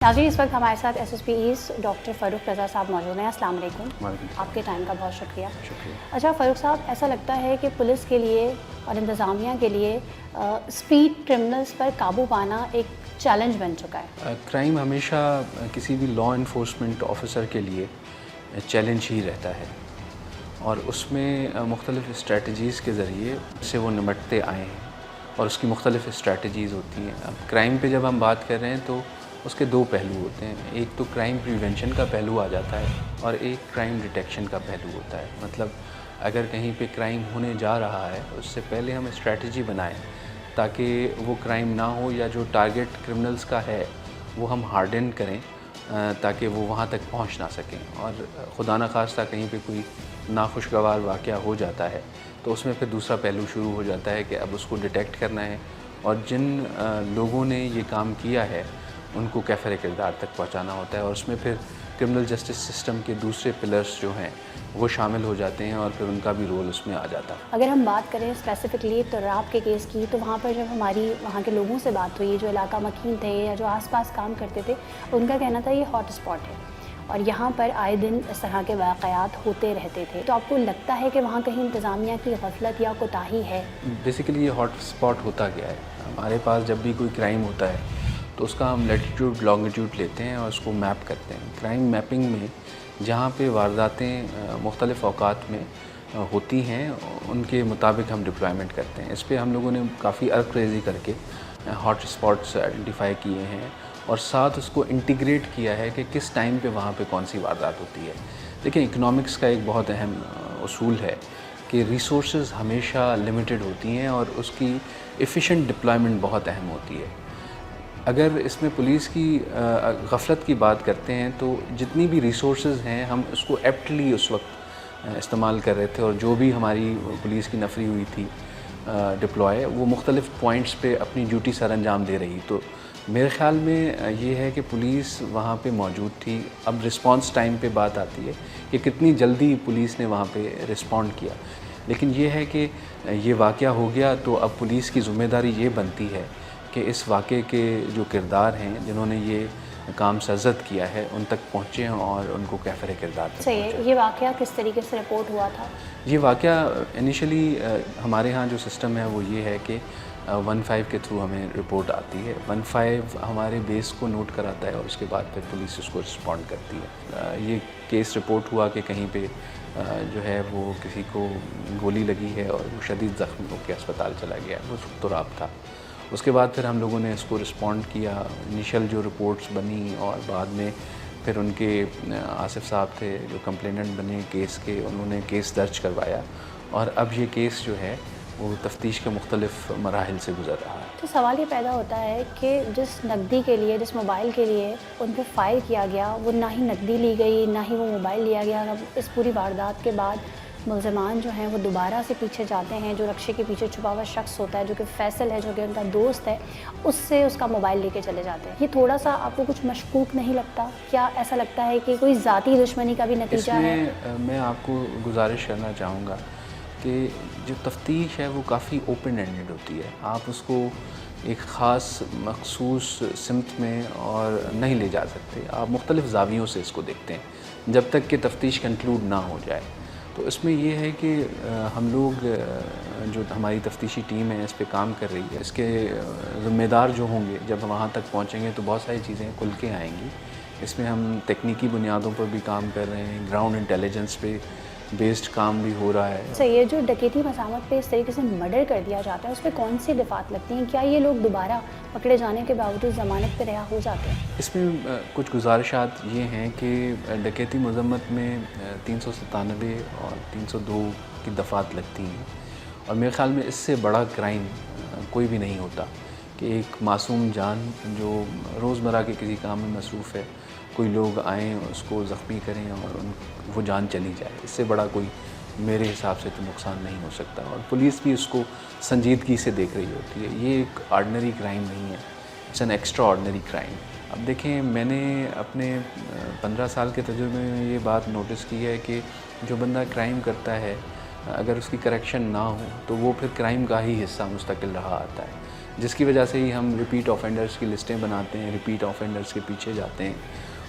नाज़रीन, इस वक्त हमारे साथ SSP ईस्ट डॉक्टर फ़ारूक रज़ा साहब मौजूद हैं। अस्सलाम वालेकुम। आपके टाइम का बहुत शुक्रिया। अच्छा फ़ारूक साहब, ऐसा लगता है कि पुलिस के लिए और इंतज़ामिया के लिए स्ट्रीट क्रिमिनल्स पर काबू पाना एक चैलेंज बन चुका है। क्राइम हमेशा किसी भी लॉ इन्फोर्समेंट ऑफिसर के लिए चैलेंज ही रहता है और उसमें मुख्तलिफ़ स्ट्रेटजीज़ के ज़रिए से वो निमटते आए हैं और उसकी मुख्तलिफ़ स्ट्रेटजीज़ होती हैं। अब क्राइम पे जब हम बात कर रहे हैं तो उसके दो पहलू होते हैं। एक तो क्राइम प्रिवेंशन का पहलू आ जाता है और एक क्राइम डिटेक्शन का पहलू होता है। मतलब अगर कहीं पे क्राइम होने जा रहा है उससे पहले हम स्ट्रेटजी बनाएं ताकि वो क्राइम ना हो, या जो टारगेट क्रिमिनल्स का है वो हम हार्डन करें ताकि वो वहाँ तक पहुँच ना सकें। और खुदा न खास्ता कहीं पे कोई नाखुशगवार वाक़या हो जाता है तो उसमें फिर दूसरा पहलू शुरू हो जाता है कि अब उसको डिटेक्ट करना है और जिन लोगों ने ये काम किया है उनको कैफ़र किरदार तक पहुंचाना होता है। और उसमें फिर क्रिमिनल जस्टिस सिस्टम के दूसरे पिलर्स जो हैं वो शामिल हो जाते हैं और फिर उनका भी रोल उसमें आ जाता है। अगर हम बात करें स्पेसिफिकली तो रैप के केस की, तो वहाँ पर जब हमारी वहाँ के लोगों से बात हुई जो इलाका मकीन थे या जो आसपास काम करते थे, उनका कहना था ये हॉट स्पॉट है और यहाँ पर आए दिन इस तरह के वाक़यात होते रहते थे। तो आपको लगता है कि वहाँ कहीं इंतज़ामिया की गफलत या कोताही है? बेसिकली ये हॉट स्पॉट होता गया है। हमारे पास जब भी कोई क्राइम होता है तो उसका हम लैटिट्यूड लॉन्गिट्यूड लेते हैं और उसको मैप करते हैं। क्राइम मैपिंग में जहाँ पे वारदातें मुख्तलिफ़ औकात में होती हैं उनके मुताबिक हम डिप्लॉयमेंट करते हैं। इस पे हम लोगों ने काफ़ी अर्क रेज़ी करके हॉट स्पॉट्स आइडेंटिफाई किए हैं और साथ उसको इंटीग्रेट किया है कि किस टाइम पे वहाँ पे कौन सी वारदात होती है। देखिए, इकोनॉमिक्स का एक बहुत अहम उसूल है कि रिसोर्सेज हमेशा लिमिटेड होती हैं और उसकी एफिशिएंट डिप्लॉयमेंट बहुत अहम होती है। अगर इसमें पुलिस की गफलत की बात करते हैं तो जितनी भी रिसोर्सेज हैं हम उसको एप्टली उस वक्त इस्तेमाल कर रहे थे और जो भी हमारी पुलिस की नफरी हुई थी डिप्लॉय, वो मुख्तलिफ़ पॉइंट्स पे अपनी ड्यूटी सर अंजाम दे रही। तो मेरे ख़्याल में ये है कि पुलिस वहाँ पे मौजूद थी। अब रिस्पांस टाइम पे बात आती है कि कितनी जल्दी पुलिस ने वहाँ पे रिस्पॉन्ड किया। लेकिन ये है कि ये वाक़या हो गया तो अब पुलिस की ज़िम्मेदारी ये बनती है कि इस वाक़े के जो किरदार हैं जिन्होंने ये काम सरज़द किया है उन तक पहुँचें और उनको कैफ़र किरदार तक सही है। ये वाक़या किस तरीके से रिपोर्ट हुआ था? ये वाक़या इनिशियली हमारे यहाँ जो सिस्टम है वो ये है कि 15 के थ्रू हमें रिपोर्ट आती है। 15 हमारे बेस को नोट कराता है और उसके बाद फिर पुलिस उसको रिस्पॉन्ड करती है। ये केस रिपोर्ट हुआ कि कहीं पे जो है वो किसी को गोली लगी है और वो शदीद ज़ख्मी होकर अस्पताल चला गया, वो तुराब था। उसके बाद फिर हम लोगों ने इसको रिस्पॉन्ड किया। इनिशियल जो रिपोर्ट्स बनी और बाद में फिर उनके आसिफ साहब थे जो कंप्लेनेंट बने केस के, उन्होंने केस दर्ज करवाया और अब ये केस जो है वो तफ्तीश के मुख्तलिफ़ मराहिल से गुजर रहा है। तो सवाल ये पैदा होता है कि जिस नकदी के लिए, जिस मोबाइल के लिए उन पर फायर किया गया, वो ना ही नकदी ली गई ना ही वो मोबाइल लिया गया। अब इस पूरी वारदात के बाद मुल्ज़िमान जो हैं वो दोबारा से पीछे जाते हैं। जो रक्शे के पीछे छुपा हुआ शख्स होता है जो कि फैसल है, जो कि उनका दोस्त है, उससे उसका मोबाइल लेके चले जाते हैं। ये थोड़ा सा आपको कुछ मशकूक नहीं लगता? क्या ऐसा लगता है कि कोई ज़ाती दुश्मनी का भी नतीजा है? मैं आपको गुजारिश करना चाहूँगा कि जो तफ्तीश है वो काफ़ी ओपन एंडेड होती है। आप उसको एक ख़ास मखसूस सिमत में और नहीं ले जा सकते। आप मुख्तलिफ़ ज़ावियों से इसको देखते हैं जब तक कि तफ्तीश कंक्लूड ना हो जाए। तो इसमें यह है कि हम लोग जो हमारी तफ्तीशी टीम है इस पे काम कर रही है, इसके ज़िम्मेदार जो होंगे जब वहाँ तक पहुँचेंगे तो बहुत सारी चीज़ें खुल के आएंगी। इसमें हम तकनीकी बुनियादों पर भी काम कर रहे हैं, ग्राउंड इंटेलिजेंस पे बेस्ड काम भी हो रहा है। सही है। जो डकैती मसामत पे इस तरीके से मर्डर कर दिया जाता है उस पर कौन सी दफ़ात लगती हैं? क्या ये लोग दोबारा पकड़े जाने के बावजूद ज़मानत पे रिहा हो जाते हैं? इसमें कुछ गुजारिशात ये हैं कि डकैती मज़म्मत में 397 और 302 की दफ़ात लगती हैं और मेरे ख़्याल में इससे बड़ा क्राइम कोई भी नहीं होता कि एक मासूम जान जो रोज़मर्रा के किसी काम में मसरूफ़ है, कोई लोग आएँ उसको ज़ख्मी करें और वो जान चली जाए। इससे बड़ा कोई मेरे हिसाब से तो नुकसान नहीं हो सकता और पुलिस भी उसको संजीदगी से देख रही होती है। ये एक ऑर्डिनरी क्राइम नहीं है, it's an extra ordinary crime. अब देखें, मैंने अपने 15 साल के तजुर्बे में ये बात नोटिस की है कि जो बंदा क्राइम करता है अगर उसकी करेक्शन ना हो तो वो फिर क्राइम का ही हिस्सा मुस्तकिल रहा आता है। جس کی وجہ سے ہی ہم ریپیٹ آفینڈرس کی لسٹیں بناتے ہیں، ریپیٹ آفینڈرس کے پیچھے جاتے ہیں.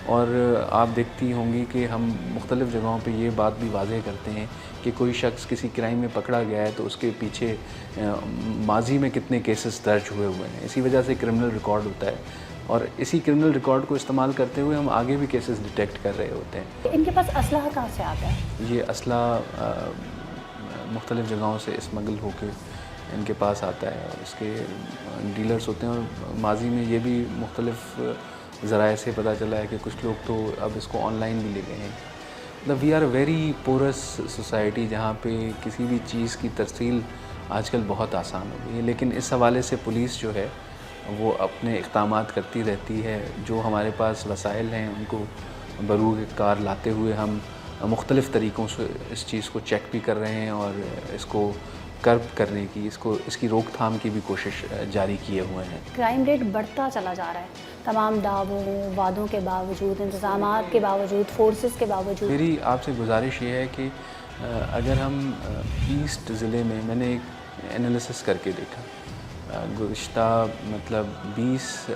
اور آپ دیکھتی ہوں گی کہ ہم مختلف جگہوں پہ یہ بات بھی واضح کرتے ہیں کہ کوئی شخص کسی کرائم میں پکڑا گیا ہے تو اس کے پیچھے ماضی میں کتنے کیسز درج ہوئے ہیں. اسی وجہ سے کرمنل ریکارڈ ہوتا ہے اور اسی کرمنل ریکارڈ کو استعمال کرتے ہوئے ہم آگے بھی کیسز ڈیٹیکٹ کر رہے ہوتے ہیں. ان کے پاس اسلحہ کہاں سے آتا ہے؟ یہ اسلحہ مختلف جگہوں سے اسمگل ہو کے ان کے پاس آتا ہے اور اس کے ڈیلرز ہوتے ہیں. اور ماضی میں یہ بھی مختلف ذرائع سے پتہ چلا ہے کہ کچھ لوگ تو اب اس کو آن لائن بھی لے گئے ہیں. مطلب we are a very porous society جہاں پہ کسی بھی چیز کی ترسیل آج کل بہت آسان ہو گئی ہے. لیکن اس حوالے سے پولیس جو ہے وہ اپنے اقدامات کرتی رہتی ہے. جو ہمارے پاس وسائل ہیں ان کو بروئے کار لاتے ہوئے ہم مختلف طریقوں سے اس چیز کو چیک بھی کر رہے ہیں اور اس کو کرب کرنے کی، اس کی روک تھام کی بھی کوشش جاری کیے ہوئے ہیں. کرائم ریٹ بڑھتا چلا جا رہا ہے تمام دعووں وعدوں کے باوجود، انتظامات کے باوجود، فورسز کے باوجود. میری آپ سے گزارش یہ ہے کہ اگر ہم ایسٹ ضلع میں نے ایک انالیسس کر کے دیکھا، گزشتہ مطلب 20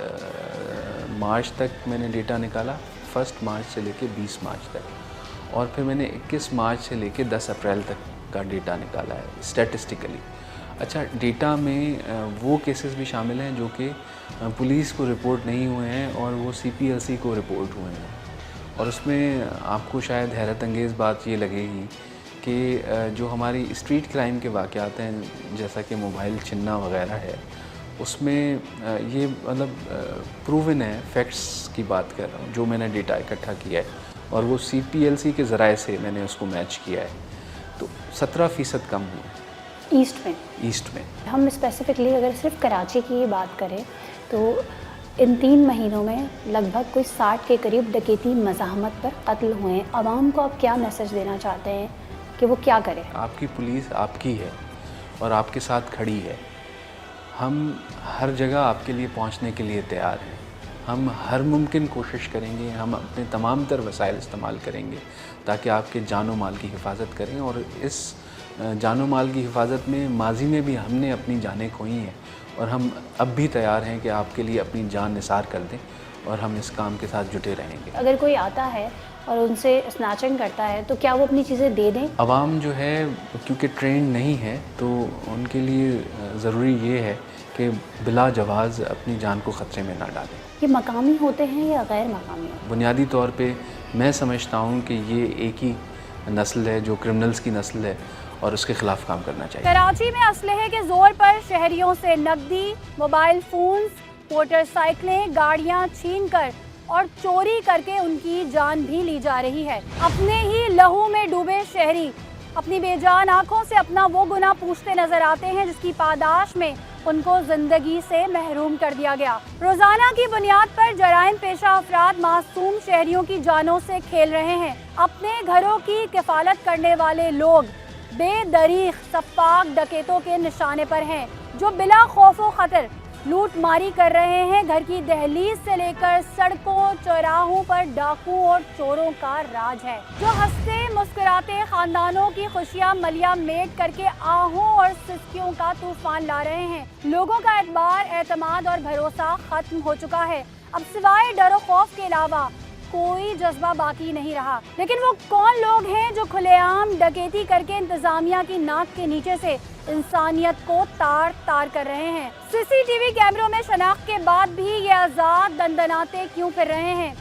مارچ تک میں نے ڈیٹا نکالا، 1 مارچ سے لے کے 20 مارچ تک، اور پھر میں نے 21 مارچ سے لے کے 10 اپریل تک کا ڈیٹا نکالا ہے اسٹیٹسٹیکلی. اچھا، ڈیٹا میں وہ کیسز بھی شامل ہیں جو کہ پولیس کو رپورٹ نہیں ہوئے ہیں اور وہ CPLC کو رپورٹ ہوئے ہیں. اور اس میں آپ کو شاید حیرت انگیز بات یہ لگے گی کہ جو ہماری اسٹریٹ کرائم کے واقعات ہیں جیسا کہ موبائل چھننا وغیرہ ہے، اس میں یہ مطلب پروون ہے، فیکٹس کی بات کر رہا ہوں، جو میں نے ڈیٹا اکٹھا کیا ہے اور وہ CPLC کے ذرائع سے میں نے اس کو میچ کیا ہے، تو 17% کم ہوئے ایسٹ میں. ہم اسپیسیفکلی اگر صرف کراچی کی ہی بات کریں تو ان 3 مہینوں میں لگ بھگ کوئی 60 کے قریب ڈکیتی مزاحمت پر قتل ہوئے ہیں. عوام کو آپ کیا میسج دینا چاہتے ہیں کہ وہ کیا کرے؟ آپ کی پولیس آپ کی ہے اور آپ کے ساتھ کھڑی ہے. ہم ہر جگہ آپ کے لیے پہنچنے کے لیے تیار ہیں. ہم ہر ممکن کوشش کریں گے، ہم اپنے تمام تر وسائل استعمال کریں گے تاکہ آپ کے جان و مال کی حفاظت کریں. اور اس جان و مال کی حفاظت میں ماضی میں بھی ہم نے اپنی جانیں کھوئی ہیں اور ہم اب بھی تیار ہیں کہ آپ کے لیے اپنی جان نثار کر دیں اور ہم اس کام کے ساتھ جٹے رہیں گے. اگر کوئی آتا ہے اور ان سے اسنیچنگ کرتا ہے تو کیا وہ اپنی چیزیں دے دیں؟ عوام جو ہے کیونکہ ٹرینڈ نہیں ہے تو ان کے لیے ضروری یہ ہے کہ بلا جواز اپنی جان کو خطرے میں نہ ڈالیں. یہ مقامی ہوتے ہیں یا غیر مقامی؟ بنیادی طور پہ میں سمجھتا ہوں کہ یہ ایک ہی نسل ہے جو کرمنلز کی نسل ہے اور اس کے خلاف کام کرنا چاہیے. کراچی میں اسلحے کے زور پر شہریوں سے نقدی، موبائل فونز، موٹر سائیکلیں، گاڑیاں چھین کر اور چوری کر کے ان کی جان بھی لی جا رہی ہے. اپنے ہی لہو میں ڈوبے شہری اپنی بے جان آنکھوں سے اپنا وہ گناہ پوچھتے نظر آتے ہیں جس کی پاداش میں ان کو زندگی سے محروم کر دیا گیا. روزانہ کی بنیاد پر جرائم پیشہ افراد معصوم شہریوں کی جانوں سے کھیل رہے ہیں. اپنے گھروں کی کفالت کرنے والے لوگ بے دریغ سفاک ڈکیتوں کے نشانے پر ہیں جو بلا خوف و خطر لوٹ ماری کر رہے ہیں. گھر کی دہلیز سے لے کر سڑکوں چوراہوں پر ڈاکوؤں اور چوروں کا راج ہے جو ہنستے مسکراتے خاندانوں کی خوشیاں ملیا میٹ کر کے آہوں اور سسکیوں کا طوفان لا رہے ہیں. لوگوں کا اعتبار، اعتماد اور بھروسہ ختم ہو چکا ہے. اب سوائے ڈر و خوف کے علاوہ کوئی جذبہ باقی نہیں رہا. لیکن وہ کون لوگ ہیں جو کھلے عام ڈکیتی کر کے انتظامیہ کی ناک کے نیچے سے انسانیت کو تار تار کر رہے ہیں؟ CCTV کیمروں میں شناخت کے بعد بھی یہ آزاد دندناتے کیوں پھر رہے ہیں؟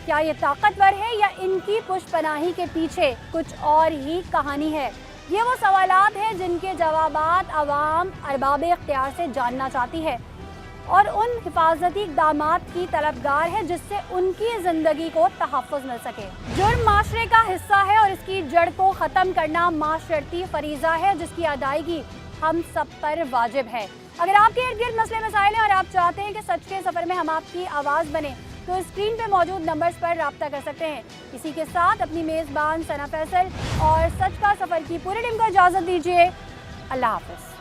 کیا یہ طاقتور ہے یا ان کی پشت پناہی کے پیچھے کچھ اور ہی کہانی ہے؟ یہ وہ سوالات ہیں جن کے جوابات عوام ارباب اختیار سے جاننا چاہتی ہے اور ان حفاظتی اقدامات کی طلبگار ہے جس سے ان کی زندگی کو تحفظ مل سکے. جرم معاشرے کا حصہ ہے اور اس کی جڑ کو ختم کرنا معاشرتی فریضہ ہے جس کی ادائیگی ہم سب پر واجب ہے. اگر آپ کے ارد گرد مسئلے مسائل ہیں اور آپ چاہتے ہیں کہ سچ کے سفر میں ہم آپ کی آواز بنے تو اسکرین پہ موجود نمبرز پر رابطہ کر سکتے ہیں. اسی کے ساتھ اپنی میزبان ثنا فیصل اور سچ کا سفر کی پوری ٹیم کو اجازت دیجیے. اللہ حافظ.